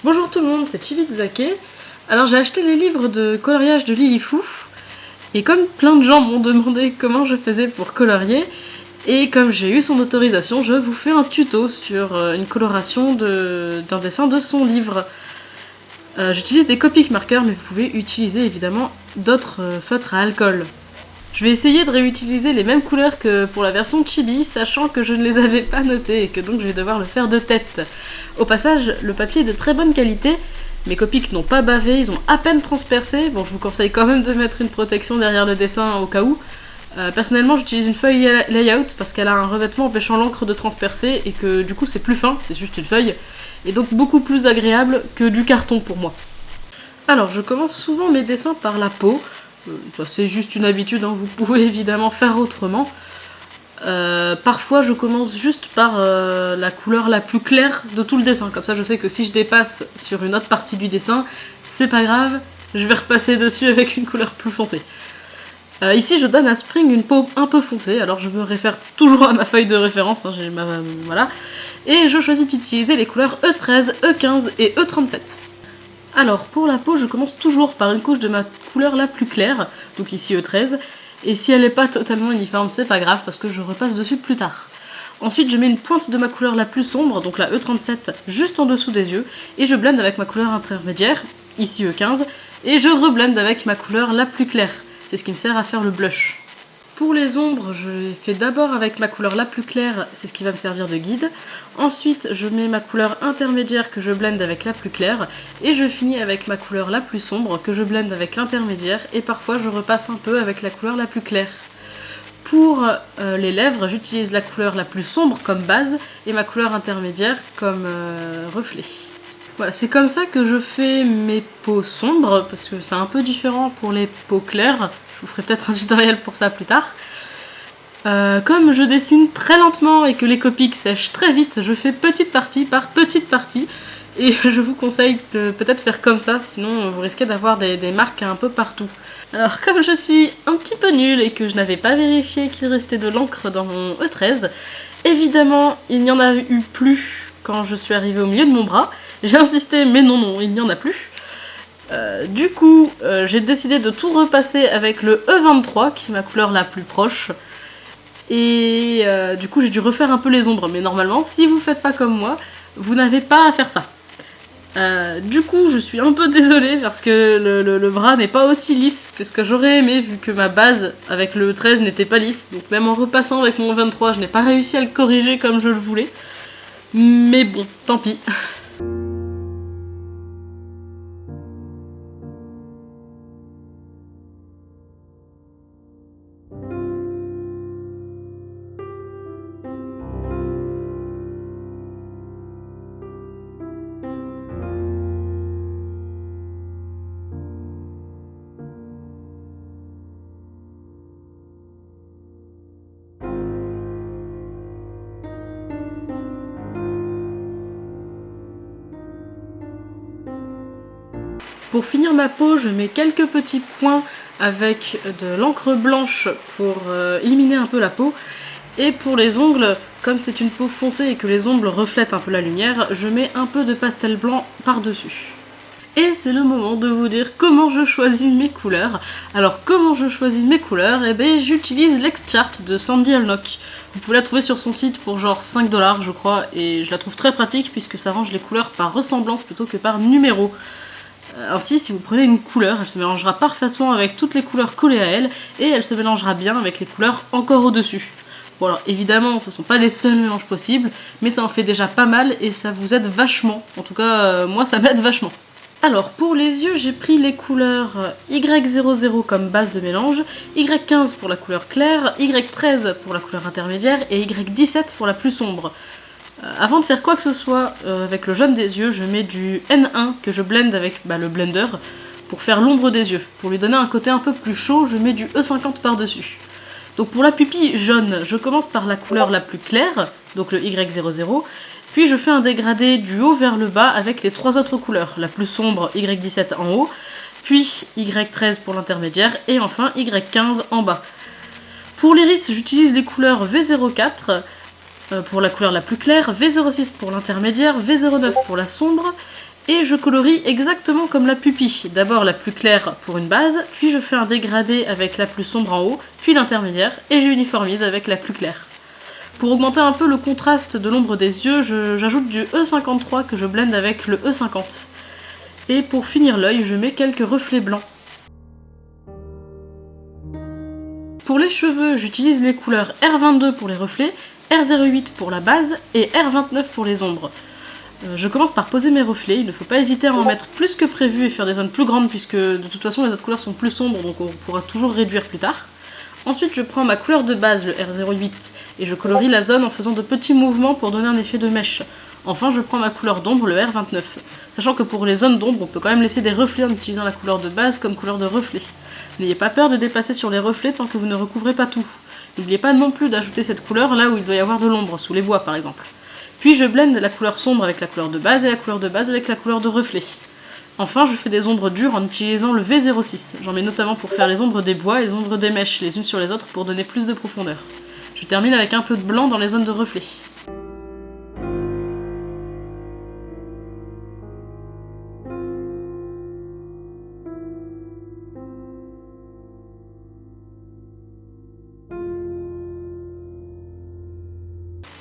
Bonjour tout le monde, c'est Chibizake. Alors j'ai acheté les livres de coloriage de Lilifou, et comme plein de gens m'ont demandé comment je faisais pour colorier, et comme j'ai eu son autorisation, je vous fais un tuto sur une coloration d'un dessin de son livre. J'utilise des Copic marqueurs, mais vous pouvez utiliser évidemment d'autres feutres à alcool. Je vais essayer de réutiliser les mêmes couleurs que pour la version Chibi, sachant que je ne les avais pas notées et que donc je vais devoir le faire de tête. Au passage, le papier est de très bonne qualité, mes Copic n'ont pas bavé, ils ont à peine transpercé, bon je vous conseille quand même de mettre une protection derrière le dessin au cas où. Personnellement j'utilise une feuille layout parce qu'elle a un revêtement empêchant l'encre de transpercer et que du coup c'est plus fin, c'est juste une feuille, et donc beaucoup plus agréable que du carton pour moi. Alors je commence souvent mes dessins par la peau. C'est juste une habitude, hein, vous pouvez évidemment faire autrement. Parfois je commence juste par la couleur la plus claire de tout le dessin, comme ça je sais que si je dépasse sur une autre partie du dessin, c'est pas grave, je vais repasser dessus avec une couleur plus foncée. Ici je donne à Spring une peau un peu foncée, alors je me réfère toujours à ma feuille de référence, hein, voilà. Et je choisis d'utiliser les couleurs E13, E15 et E37. Alors pour la peau, je commence toujours par une couche de ma couleur la plus claire, donc ici E13, et si elle n'est pas totalement uniforme, c'est pas grave parce que je repasse dessus plus tard. Ensuite je mets une pointe de ma couleur la plus sombre, donc la E37, juste en dessous des yeux, et je blende avec ma couleur intermédiaire, ici E15, et je reblende avec ma couleur la plus claire, c'est ce qui me sert à faire le blush. Pour les ombres, je les fais d'abord avec ma couleur la plus claire, c'est ce qui va me servir de guide. Ensuite, je mets ma couleur intermédiaire que je blende avec la plus claire. Et je finis avec ma couleur la plus sombre que je blende avec l'intermédiaire. Et parfois, je repasse un peu avec la couleur la plus claire. Pour les lèvres, j'utilise la couleur la plus sombre comme base et ma couleur intermédiaire comme reflet. Voilà, c'est comme ça que je fais mes peaux sombres, parce que c'est un peu différent pour les peaux claires. Je vous ferai peut-être un tutoriel pour ça plus tard. Comme je dessine très lentement et que les Copic sèchent très vite, je fais petite partie par petite partie. Et je vous conseille de peut-être faire comme ça, sinon vous risquez d'avoir des marques un peu partout. Alors comme je suis un petit peu nulle et que je n'avais pas vérifié qu'il restait de l'encre dans mon E13, évidemment il n'y en a eu plus quand je suis arrivée au milieu de mon bras. J'ai insisté mais non, il n'y en a plus. Du coup, j'ai décidé de tout repasser avec le E23, qui est ma couleur la plus proche. Et du coup, j'ai dû refaire un peu les ombres. Mais normalement, si vous faites pas comme moi, vous n'avez pas à faire ça. Du coup, je suis un peu désolée parce que le bras n'est pas aussi lisse que ce que j'aurais aimé, vu que ma base avec le E13 n'était pas lisse. Donc même en repassant avec mon E23, je n'ai pas réussi à le corriger comme je le voulais. Mais bon, tant pis. Pour finir ma peau, je mets quelques petits points avec de l'encre blanche pour éliminer un peu la peau. Et pour les ongles, comme c'est une peau foncée et que les ongles reflètent un peu la lumière, je mets un peu de pastel blanc par-dessus. Et c'est le moment de vous dire comment je choisis mes couleurs. Alors comment je choisis mes couleurs? Eh bien j'utilise l'X-Chart de Sandy Alnock. Vous pouvez la trouver sur son site pour genre 5$ je crois, et je la trouve très pratique puisque ça range les couleurs par ressemblance plutôt que par numéro. Ainsi, si vous prenez une couleur, elle se mélangera parfaitement avec toutes les couleurs collées à elle, et elle se mélangera bien avec les couleurs encore au-dessus. Bon alors évidemment, ce ne sont pas les seuls mélanges possibles, mais ça en fait déjà pas mal et ça vous aide vachement. En tout cas, moi ça m'aide vachement. Alors pour les yeux, j'ai pris les couleurs Y00 comme base de mélange, Y15 pour la couleur claire, Y13 pour la couleur intermédiaire et Y17 pour la plus sombre. Avant de faire quoi que ce soit avec le jaune des yeux, je mets du N1 que je blende avec le blender pour faire l'ombre des yeux. Pour lui donner un côté un peu plus chaud, je mets du E50 par-dessus. Donc pour la pupille jaune, je commence par la couleur la plus claire, donc le Y00, puis je fais un dégradé du haut vers le bas avec les trois autres couleurs, la plus sombre Y17 en haut, puis Y13 pour l'intermédiaire, et enfin Y15 en bas. Pour l'iris, j'utilise les couleurs V04 pour la couleur la plus claire, V06 pour l'intermédiaire, V09 pour la sombre, Et je colorie exactement comme la pupille. D'abord la plus claire pour une base, puis je fais un dégradé avec la plus sombre en haut, puis l'intermédiaire, et j'uniformise avec la plus claire. Pour augmenter un peu le contraste de l'ombre des yeux, j'ajoute du E53 que je blende avec le E50. Et pour finir l'œil, je mets quelques reflets blancs. Pour les cheveux, j'utilise les couleurs R22 pour les reflets, R08 pour la base et R29 pour les ombres. Je commence par poser mes reflets, il ne faut pas hésiter à en mettre plus que prévu et faire des zones plus grandes puisque de toute façon les autres couleurs sont plus sombres donc on pourra toujours réduire plus tard. Ensuite je prends ma couleur de base, le R08, et je colorie la zone en faisant de petits mouvements pour donner un effet de mèche. Enfin je prends ma couleur d'ombre, le R29, sachant que pour les zones d'ombre on peut quand même laisser des reflets en utilisant la couleur de base comme couleur de reflet. N'ayez pas peur de dépasser sur les reflets tant que vous ne recouvrez pas tout. N'oubliez pas non plus d'ajouter cette couleur là où il doit y avoir de l'ombre, sous les bois par exemple. Puis je blende la couleur sombre avec la couleur de base et la couleur de base avec la couleur de reflet. Enfin, je fais des ombres dures en utilisant le V06. J'en mets notamment pour faire les ombres des bois et les ombres des mèches, les unes sur les autres pour donner plus de profondeur. Je termine avec un peu de blanc dans les zones de reflet.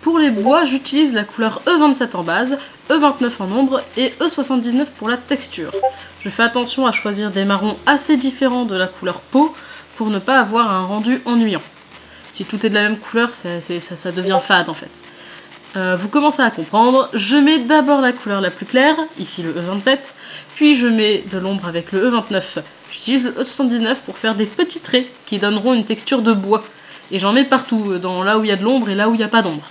Pour les bois, j'utilise la couleur E27 en base, E29 en ombre et E79 pour la texture. Je fais attention à choisir des marrons assez différents de la couleur peau pour ne pas avoir un rendu ennuyant. Si tout est de la même couleur, ça devient fade en fait. Vous commencez à comprendre, je mets d'abord la couleur la plus claire, ici le E27, puis je mets de l'ombre avec le E29. J'utilise le E79 pour faire des petits traits qui donneront une texture de bois. Et j'en mets partout, dans là où il y a de l'ombre et là où il n'y a pas d'ombre.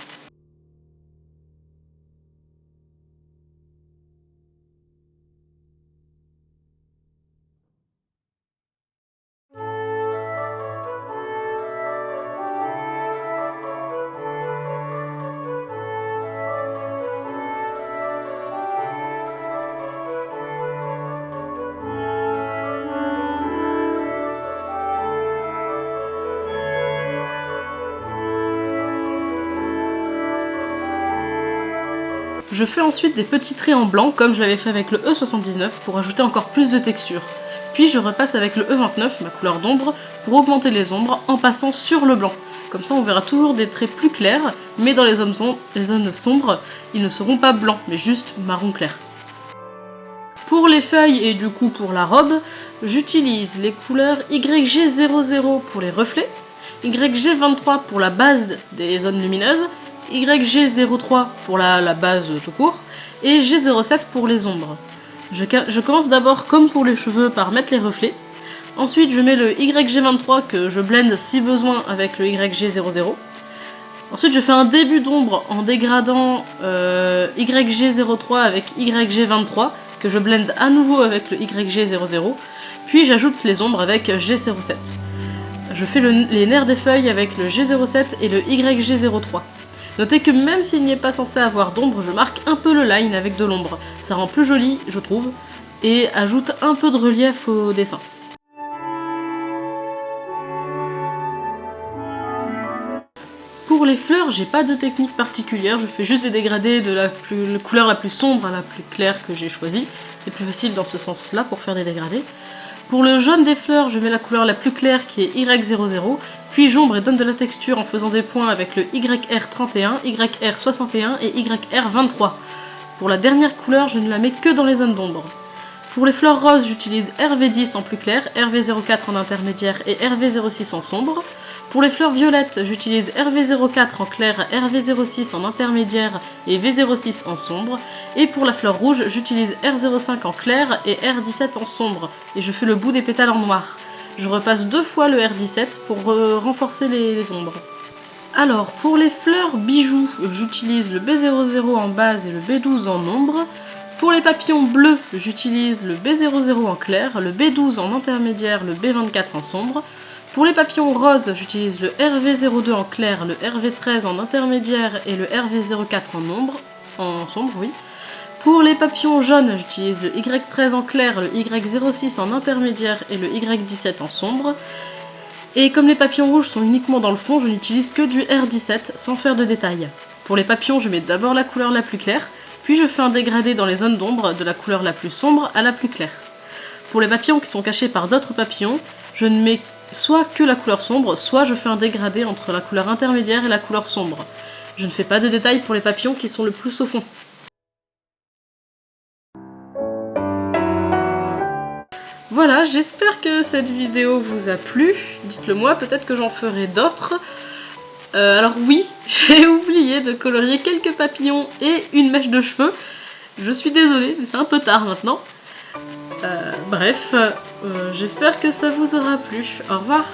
Je fais ensuite des petits traits en blanc, comme je l'avais fait avec le E79, pour ajouter encore plus de texture. Puis je repasse avec le E29, ma couleur d'ombre, pour augmenter les ombres en passant sur le blanc. Comme ça on verra toujours des traits plus clairs, mais dans les zones sombres, ils ne seront pas blancs, mais juste marron clair. Pour les feuilles et du coup pour la robe, j'utilise les couleurs YG00 pour les reflets, YG23 pour la base des zones lumineuses, YG03 pour la base tout court, et G07 pour les ombres. Je commence d'abord comme pour les cheveux par mettre les reflets, ensuite je mets le YG23 que je blende si besoin avec le YG00, ensuite je fais un début d'ombre en dégradant YG03 avec YG23 que je blende à nouveau avec le YG00, puis j'ajoute les ombres avec G07. Je fais les nerfs des feuilles avec le G07 et le YG03. Notez que même s'il n'y est pas censé avoir d'ombre, je marque un peu le line avec de l'ombre. Ça rend plus joli, je trouve, et ajoute un peu de relief au dessin. Pour les fleurs, j'ai pas de technique particulière, je fais juste des dégradés de la couleur la plus sombre à la plus claire que j'ai choisie. C'est plus facile dans ce sens-là pour faire des dégradés. Pour le jaune des fleurs, je mets la couleur la plus claire qui est Y00, puis j'ombre et donne de la texture en faisant des points avec le YR31, YR61 et YR23. Pour la dernière couleur, je ne la mets que dans les zones d'ombre. Pour les fleurs roses, j'utilise RV10 en plus clair, RV04 en intermédiaire et RV06 en sombre. Pour les fleurs violettes, j'utilise RV04 en clair, RV06 en intermédiaire et V06 en sombre. Et pour la fleur rouge, j'utilise R05 en clair et R17 en sombre. Et je fais le bout des pétales en noir. Je repasse 2 fois le R17 pour renforcer les ombres. Alors, pour les fleurs bijoux, j'utilise le B00 en base et le B12 en ombre. Pour les papillons bleus, j'utilise le B00 en clair, le B12 en intermédiaire, le B24 en sombre. Pour les papillons roses, j'utilise le RV02 en clair, le RV13 en intermédiaire et le RV04 en sombre, oui. Pour les papillons jaunes, j'utilise le Y13 en clair, le Y06 en intermédiaire et le Y17 en sombre. Et comme les papillons rouges sont uniquement dans le fond, je n'utilise que du R17 sans faire de détails. Pour les papillons, je mets d'abord la couleur la plus claire, puis je fais un dégradé dans les zones d'ombre de la couleur la plus sombre à la plus claire. Pour les papillons qui sont cachés par d'autres papillons, je ne mets soit que la couleur sombre, soit je fais un dégradé entre la couleur intermédiaire et la couleur sombre. Je ne fais pas de détails pour les papillons qui sont le plus au fond. Voilà, j'espère que cette vidéo vous a plu. Dites-le moi, peut-être que j'en ferai d'autres. Alors oui, j'ai oublié de colorier quelques papillons et une mèche de cheveux. Je suis désolée, mais c'est un peu tard maintenant. Bref, j'espère que ça vous aura plu. Au revoir.